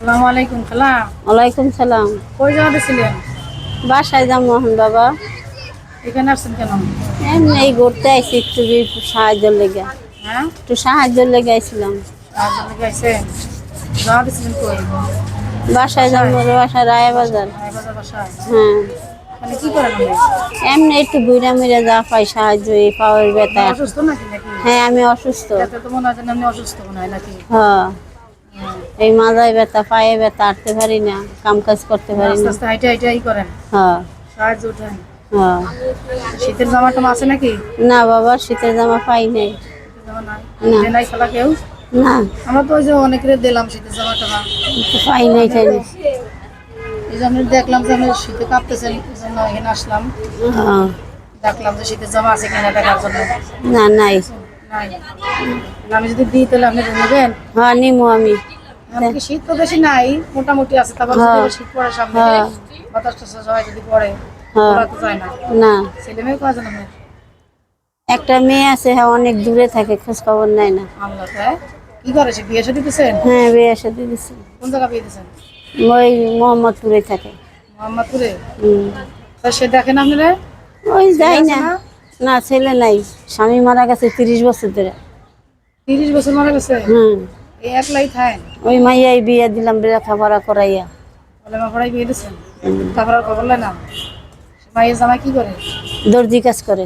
আসসালামু আলাইকুম খালা। ওয়ালাইকুম সালাম। কই যাচ্ছিলেন? বাসায় যাম মোহন বাবা। এখানে আসছেন কেন? এমনি এই ঘুরতে আইছি একটু সাহায্যের লেগে। হ্যাঁ, একটু সাহায্যের লেগে আইছিলাম। সাহায্য লেগে আইছেন। যাচ্ছিলেন কই? বাসায় যাম বাসায়? ওর বাসা রায়বাজার। রায়বাজার বাসায়। হ্যাঁ, মানে কি করেন আপনি? এমনি একটু ঘুরে মুড়ে যা পাই সাহায্য, এই পাওয়ার আপনি ব্যথা। অসুস্থ নাকি? হ্যাঁ, আমি অসুস্থ। দেখতে তো মনে হয় যেন আপনি অসুস্থ মনে হয় নাকি? হ্যাঁ, হ্যাঁ। এই মাথায় ব্যথা, পায়ে ব্যথা, হাঁটতে পারি না, কাম কাজ করতে পারি আস্তে না। আস্তে হাইটাই করেন। হ্যাঁ, সাহায্য উঠেন। হ্যাঁ। শীতের জামা টামা আছে নাকি? না বাবা, শীতের জামা পাই নাই। শীতের জামা নাই? না, যে নাই খালা কেউ? না, আমরা তো ওই যে অনেকের দিলাম শীতের জামা টামা। পাই নাই আপনি চাই তো এই যে আমি দেখলাম যে আপনি শীতে কাঁপতেছেন, এই জন্য এখানে আসলাম। হ্যাঁ, দেখলাম যে শীতের জামা আছে কিনা দেখার জন্য। না, নাই। নাই। আমি যদি দিই তাহলে আপনি নেবেন? হ্যাঁ, নিমু আমি। এমনকি শীত তো বেশি নাই, মোটামুটি আছে। তারপর যদি হ্যাঁ, আবার শীত পড়ে সামনে, হ্যাঁ, বাতাস টাতাস হয় যদি পড়ে, হ্যাঁ। ওরা তো যায় না। না, ছেলে মেয়ে কয়জন আপনার? একটা মেয়ে আছে, হ্যাঁ, অনেক দূরে থাকে, খোঁজ খবর নেয় না। আল্লাহ, তাই? কি করে সে, বিয়ে শাদী দিচ্ছেন? হ্যাঁ, বিয়ে সাথে দিছে। কোন জায়গা বিয়ে দিচ্ছেন? ওই মোহাম্মদপুরে থাকে। মোহাম্মদপুরে? হুম। তা সে দেখেন আপনারা? ওই ছেলে যাই আছে না। না? না, ছেলে নাই, স্বামী মারা গেছে 30 বছর ধরে। 30 বছর মারা গেছে? হুম। এই একলাই থাকেন? ওই মাইয়াই বিয়ে দিলাম লেখাপড়া করাইয়া। বলে মা পড়াই বিয়ে দিচ্ছেন? তারপর আর খবর না? মায়ের জামাই কি করে? দর্জি কাজ করে।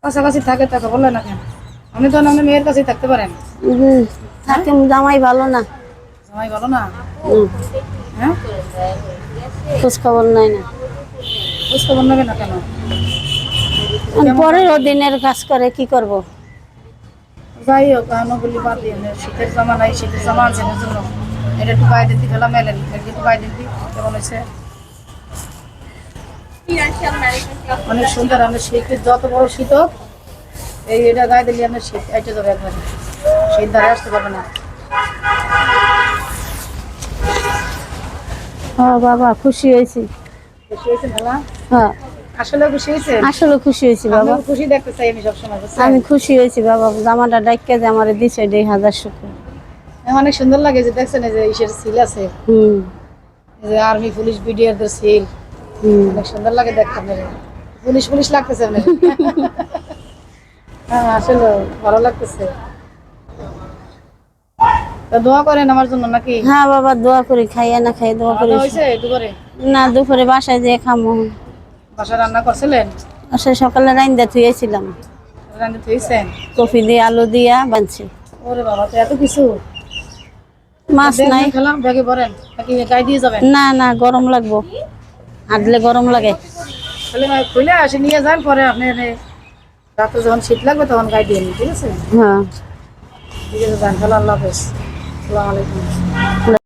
কাছাকাছি থাকে তা খবর না কেন? আপনি তো আপনার মেয়ের কাছেই থাকতে পারেন। হুম, থাকে, জামাই ভালো না। জামাই ভালো না? হুম, হ্যাঁ, খোঁজ খবর নেয় না। খোঁজ খবর নেবে না কেন? পরের দিনের কাজ করে, কি করব। যাই হোক, আনুগুলি বাদ দিয়ে শীতের জামা নাই, শীতের জামা আনছেন এর জন্য। এটা একটু গায়ে দিতে খেলা মেলেন, এটা একটু গায়ে দিতে কেমন হয়েছে? অনেক সুন্দর। আপনার শীতের যত বড় শীত হোক, এটা গায়ে দিলে আপনার শীত এটা যাবে একবারে, শীত ধারে আসতে পারবে না। হ্যাঁ বাবা, খুশি হয়েছি। খুশি হয়েছেন খালা? হ্যাঁ, আসলে খুশি হয়েছেন? আসলে খুশি হয়েছি বাবা। আপনাকে খুশি দেখতে চাই আমি সবসময়, বুঝছেন? আমি খুশি হয়েছি বাবা, জামাটা ডাইকা যে আমার দিছে, 1,000 শুক্র। অনেক সুন্দর লাগে যে দেখছেন এই যে ইসের সিল আছে, হুম, এই যে আর্মি পুলিশ বিডিআর সিল, হুম। অনেক সুন্দর লাগে দেখতে। আপনার পুলিশ পুলিশ লাগতেছে আপনার। হ্যাঁ, আসলে ভালো লাগতেছে। তা দোয়া করেন আমার জন্য নাকি? হ্যাঁ বাবা, দোয়া করি, খাইয়া না খাই দোয়া করি। খাওয়া হয়েছে দুপুরে? না, দুপুরে বাসায় যেয়ে খামো। বাসায় রান্না করছিলেন? সে সকালে রাইন্দা থুয়েছিলাম, রান্না থইছেন? কফি দিয়ে আলু দিয়া বানছি। ওরে বাবা, তো এত কিছু! মাছ নাই। খেলাম ব্যাগে ভরেন নাকি গায়ে দিয়ে যাবেন? না, না, গরম লাগবো, হাঁটলে গরম লাগে। তাহলে খুলে আসে নিয়ে যান, পরে আপনি রাতে যখন শীত লাগবে তখন গায়ে দিয়ে নিন, ঠিক আছে? হ্যাঁ। ঠিক আছে, যান। খেলা, আল্লাহ হাফেজ, আসসালামু আলাইকুম।